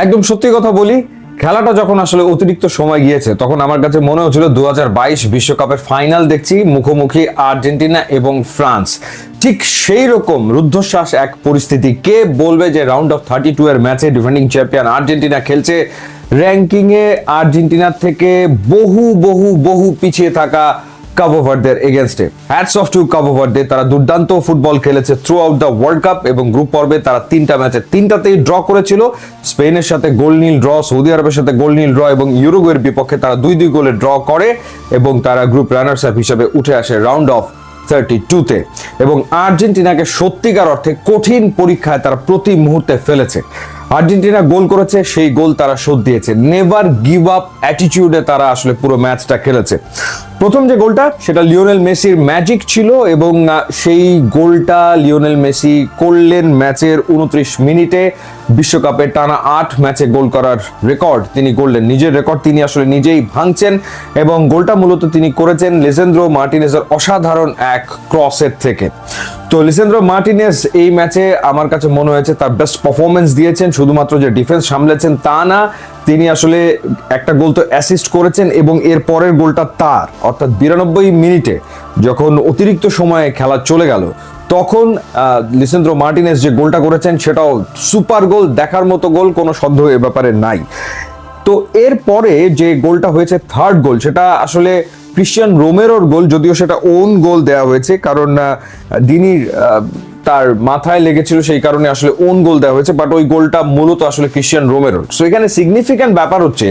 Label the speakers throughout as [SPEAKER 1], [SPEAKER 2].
[SPEAKER 1] একদম সত্যি কথা বলি, খেলাটা যখন আসলে অতিরিক্ত সময় গিয়েছে তখন আমার কাছে মনে হচ্ছিল 2022 বিশ্বকাপের ফাইনাল দেখছি, মুখোমুখি আর্জেন্টিনা এবং ফ্রান্স। ঠিক সেই রকম রুদ্ধশ্বাস এক পরিস্থিতি। কে বলবে যে রাউন্ড অফ 32 এর ম্যাচে ডিফেন্ডিং চ্যাম্পিয়ন আর্জেন্টিনা খেলছে র্যাঙ্কিং এ আর্জেন্টিনার থেকে বহু বহু বহু পিছিয়ে থাকা কাবো ভার্দের এগেনস্টে। Hats off to Cabo Verde, তারা দুর্দান্ত ফুটবল খেলেছে through out the world cup এবং গ্রুপ পর্বে তারা 3টা ম্যাচে 3টাতেই ড্র করেছিল। স্পেনের সাথে গোল নীল ড্র, সৌদি আরবের সাথে গোল নীল ড্র এবং ইউরুগুয়ের বিপক্ষে তারা 2-2 গোলে ড্র করে এবং তারা গ্রুপ রানার্স আপ হিসেবে উঠে আসে রাউন্ড অফ 32-তে। এবং আর্জেন্টিনাকে সত্যিকার অর্থে কঠিন পরীক্ষায় তারা প্রতি মুহূর্তে ফেলেছে। আর্জেন্টিনা গোল করেছে, সেই গোল তারা শোধ দিয়েছে। নেভার গিভ আপ অ্যাটিটিউডে তারা আসলে পুরো ম্যাচটা খেলেছে। প্রথম যে গোলটা সেটা লিওনেল মেসির ম্যাজিক ছিল এবং সেই গোলটা লিওনেল মেসি করলেন ম্যাচের 29 মিনিটে। বিশ্বকাপে টানা 8 ম্যাচে গোল করার রেকর্ড তিনি করলেন, নিজের রেকর্ড তিনি আসলে নিজেই ভাঙছেন এবং গোলটা মূলত তিনি করেছেন লিসেন্দ্রো মার্টিনেজের অসাধারণ এক ক্রসের থেকে। তো লিসেন্দ্রো মার্টিনেজ এই ম্যাচে আমার কাছে মনে হয়েছে তার বেস্ট পারফরমেন্স দিয়েছেন। শুধুমাত্র যে ডিফেন্স সামলেছেন তা না, তিনি আসলে একটা গোল তো অ্যাসিস্ট করেছেন এবং এর পরের গোলটা তার, অর্থাৎ 92 মিনিটে যখন অতিরিক্ত সময়ে খেলা চলে গেল তখন লিসেন্দ্রো মার্টিনেজ যে গোলটা করেছেন সেটাও সুপার গোল, দেখার মতো গোল, কোনো সন্দেহ এ ব্যাপারে নাই। তো এরপরে যে গোলটা হয়েছে থার্ড গোল, সেটা আসলে ক্রিশ্চিয়ান রোমেরোর গোল, যদিও সেটা ওন গোল দেওয়া হয়েছে কারণ দিনির তার মাথায় লেগেছিল, সেই কারণে আসলে ওন গোল দেওয়া হয়েছে, বাট ওই গোলটা মূলত আসলে ক্রিশ্চিয়ান রোমেরোর। সো এখানে সিগনিফিক্যান্ট ব্যাপার হচ্ছে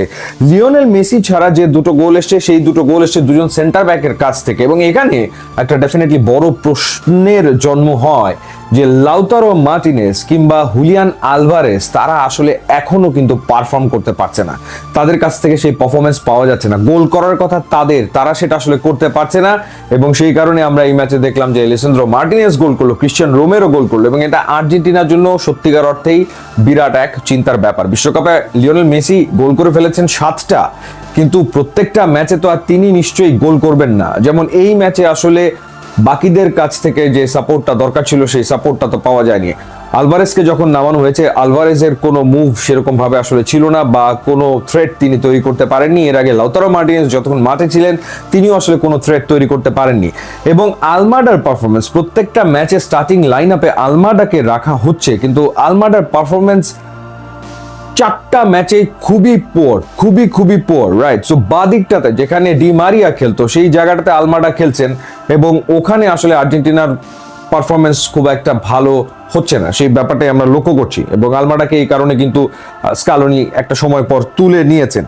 [SPEAKER 1] লিওনেল মেসি ছাড়া যে দুটো গোল এসছে সেই দুটো গোল এসছে দুজন সেন্টার ব্যাকের কাছ থেকে। এবং এখানে একটা ডেফিনেটলি বড় প্রশ্নের জন্ম হয় যে লাউতারো মার্টিনেজ কিংবা হুলিয়ান আলভারেজ তারা আসলে এখনো কিন্তু পারফর্ম করতে পারছে না, তাদের কাছ থেকে সেই পারফরমেন্স পাওয়া যাচ্ছে না। গোল করার কথা তাদের, তারা সেটা আসলে করতে পারছে না এবং সেই কারণে আমরা এই ম্যাচে দেখলাম যে লিসেন্দ্রো মার্টিনেজ গোল করলো, ক্রিশ্চিয়ান রোমেরো গোল করলো এবং এটা আর্জেন্টিনার জন্য সত্যিকার অর্থেই বিরাট এক চিন্তার ব্যাপার। বিশ্বকাপে লিওনেল মেসি গোল করে ফেলেছেন 7টা, কিন্তু প্রত্যেকটা ম্যাচে তো আর তিনি নিশ্চয়ই গোল করবেন না। যেমন এই ম্যাচে আসলে বাকিদের কাছ থেকে যে সাপোর্টটা দরকার ছিল সেই সাপোর্টটা তো পাওয়া যায়নি। আলভারেজকে যখন নামানো হয়েছে, আলভারেজের কোনো মুভ সেরকম ভাবে আসলে ছিল না বা কোনো থ্রেট তিনি তৈরি করতে পারেননি। এর আগে লাউতারো মার্টিনেজ যতক্ষণ মাঠে ছিলেন তিনিও আসলে কোনো থ্রেট তৈরি করতে পারেননি। এবং আলমাডার পারফরমেন্স, প্রত্যেকটা ম্যাচে স্টার্টিং লাইন আপে আলমাডাকে রাখা হচ্ছে, কিন্তু আলমাডার পারফরমেন্স 4টা ম্যাচে খুবই পোর, রাইট? সো বাদিকটাতে যেখানে ডি মারিয়া খেলতো সেই জায়গাটাতে আলমাডা খেলছেন এবং ওখানে আসলে আর্জেন্টিনার পারফরমেন্স খুব একটা ভালো হচ্ছে না, সেই ব্যাপারটাই আমরা লক্ষ্য করছি এবং আলমাডাকে এই কারণে কিন্তু স্কালোনি একটা সময় পর তুলে নিয়েছেন।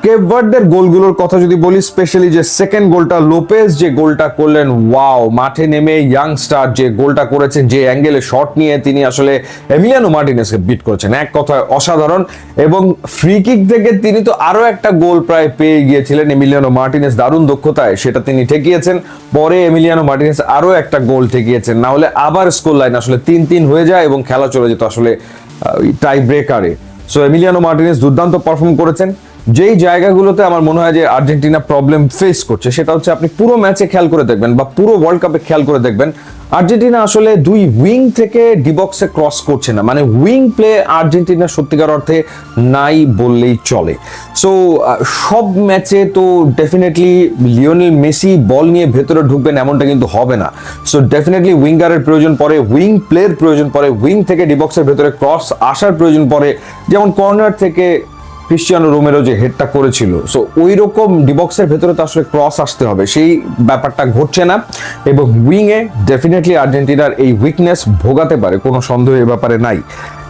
[SPEAKER 1] কেপ ভার্দের গোলগুলোর কথা যদি বলি, স্পেশালি যে সেকেন্ড গোলটা, লোপেজ যে গোলটা করলেন, ওয়াও! মাঠে নেমে ইয়াংস্টার যে গোলটা করেছেন, যে অ্যাঙ্গেলে শট নিয়ে তিনি আসলে এমিলিয়ানো মার্টিনেজকে বিট করেছেন, এক কথায় অসাধারণ। এবং ফ্রি কিক থেকে তিনি তো আরো একটা গোল প্রায় পেয়ে গিয়েছিলেন এমিলিয়ানো মার্টিনেজ, দারুণ দক্ষতায় সেটা তিনি ঠেকিয়েছেন। পরে এমিলিয়ানো মার্টিনেজ আরো একটা গোল ঠেকিয়েছেন, না হলে আবার স্কোর লাইন আসলে 3-3 হয়ে যায় এবং খেলা চলে যেত আসলে টাই ব্রেকারে। সো এমিলিয়ানো মার্টিনেজ দুর্দান্ত পারফর্ম করেছেন। যেই জায়গাগুলোতে আমার মনে হয় যে আর্জেন্টিনা প্রবলেম ফেস করছে সেটা হচ্ছে, আপনি পুরো ম্যাচে খেয়াল করে দেখবেন বা পুরো ওয়ার্ল্ড কাপে খেয়াল করে দেখবেন, আর্জেন্টিনা আসলে 2 উইং থেকে ডিবক্সে ক্রস করছে না, মানে উইং প্লে আর্জেন্টিনা সত্যিকার অর্থে নাই বললেই চলে। সো সব ম্যাচে তো ডেফিনেটলি লিওনেল মেসি বল নিয়ে ভেতরে ঢুকবেন এমনটা কিন্তু হবে না। সো ডেফিনেটলি উইঙ্গারের প্রয়োজন পড়ে, উইং প্লের প্রয়োজন পড়ে, উইং থেকে ডিবক্সের ভেতরে ক্রস আসার প্রয়োজন পড়ে, যেমন কর্নার থেকে ক্রিশ্চিয়ানো রোমেরো যে হেডটা করেছিল। সো ওই রকম ডিবক্সের ভেতরে তো আসলে ক্রস আসতে হবে, সেই ব্যাপারটা ঘটছে না এবং উইং এ ডেফিনেটলি আর্জেন্টিনার এই উইকনেস ভোগাতে পারে, কোনো সন্দেহ এ ব্যাপারে নাই।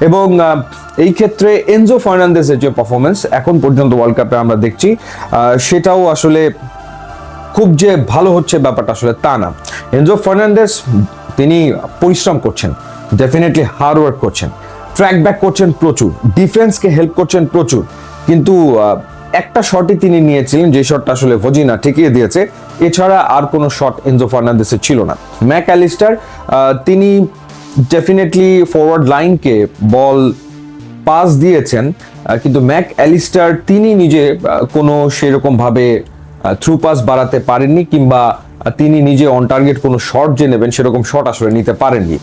[SPEAKER 1] এবং এই ক্ষেত্রে এনজো ফার্নান্দেজের যে পারফরমেন্স এখন পর্যন্ত ওয়ার্ল্ড কাপে আমরা দেখছি, সেটাও আসলে খুব যে ভালো হচ্ছে ব্যাপারটা আসলে তা না। এনজো ফার্নান্দেজ তিনি পরিশ্রম করছেন, ডেফিনেটলি হার্ড ওয়ার্ক করছেন, ট্র্যাক ব্যাক করছেন প্রচুর, ডিফেন্সকে হেল্প করছেন প্রচুর, কিন্তু একটা শটই তিনি নিয়েছিলেন যে শটটা আসলে ভজিনা ঠেকিয়ে দিয়েছে, এছাড়া আর কোনো শট এনজো ফার্নান্দেসের ছিল না। ম্যাক অ্যালিস্টার তিনি ডেফিনেটলি ফরওয়ার্ড লাইনকে বল পাস দিয়েছেন, কিন্তু ম্যাক অ্যালিস্টার তিনি নিজে কোনো সেরকম ভাবে থ্রু পাস বাড়াতে পারেননি কিংবা তিনি নিজে অন টার্গেট কোনো শট যে নেবেন সেরকম শট আসলে নিতে পারেননি।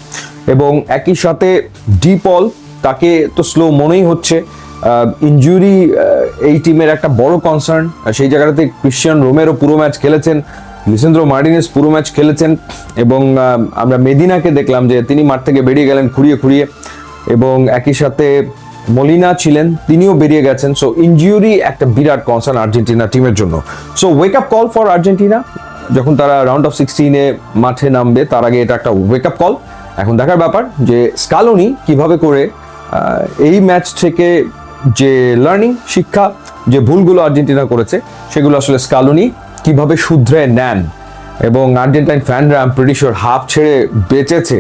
[SPEAKER 1] এবং একই সাথে ডি পল, তাকে তো স্লো মনেই হচ্ছে ইনজুরি এই টিমের একটা বড় কনসার্ন। সেই জায়গাটাতে ক্রিশ্চিয়ান রোমেরো পুরো ম্যাচ খেলেছেন, লিসেন্দ্রো মার্টিনেজ পুরো ম্যাচ খেলেছেন, এবং আমরা মেদিনাকে দেখলাম যে তিনি মাঠ থেকে বেরিয়ে গেলেন খুঁড়িয়ে খুঁড়িয়ে, এবং একই সাথে মলিনা ছিলেন, তিনিও বেরিয়ে গেছেন। সো ইনজুরি একটা বিরাট কনসার্ন আর্জেন্টিনা টিমের জন্য। So wake up call for Argentina, যখন তারা রাউন্ড অফ 16-এ মাঠে নামবে তার আগে এটা একটা ওয়েক আপ কল। এখন দেখার ব্যাপার যে স্কালোনি কিভাবে করে এই ম্যাচ থেকে যে লার্নিং, শিক্ষা, যে ভুলগুলো আর্জেন্টিনা করেছে সেগুলো আসলে স্কালোনি কিভাবে শুধরে নেন। এবং আর্জেন্টাইন ফ্যানরা আই এম প্রিটি শিওর হাফ ছেড়ে বেঁচেছে,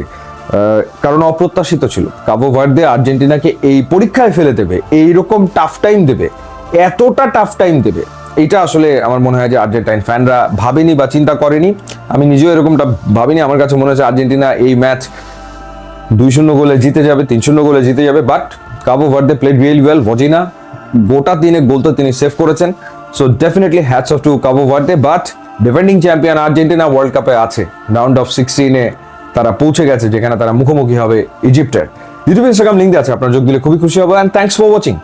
[SPEAKER 1] কারণ অপ্রত্যাশিত ছিল কাবো ভার্দে আর্জেন্টিনাকে এই পরীক্ষায় ফেলে দেবে, এইরকম টাফ টাইম দেবে, এতটা টাফ টাইম দেবে, এইটা আসলে আমার মনে হয় যে আর্জেন্টাইন ফ্যানরা ভাবেনি বা চিন্তা করেনি। আমি নিজেও এরকমটা ভাবিনি। আমার কাছে মনে হচ্ছে আর্জেন্টিনা এই ম্যাচ 2-0 গোলে জিতে যাবে, 3-0 গোলে জিতে যাবে। But Cabo Verde played really well. Vozinha গোটা 3 গোল তো তিনি সেভ করেছেন। So definitely hats off to Cabo Verde. But defending champion Argentina world কাপে আছে, রাউন্ড অফ 16-এ তারা পৌঁছে গেছে, যেখানে তারা মুখোমুখি হবে ইজিপ্টের। ইউটিউব, ইনস্টাগ্রাম লিঙ্ক আছে, আপনারা যোগ দিলে খুবই খুশি হবো। And thanks for watching.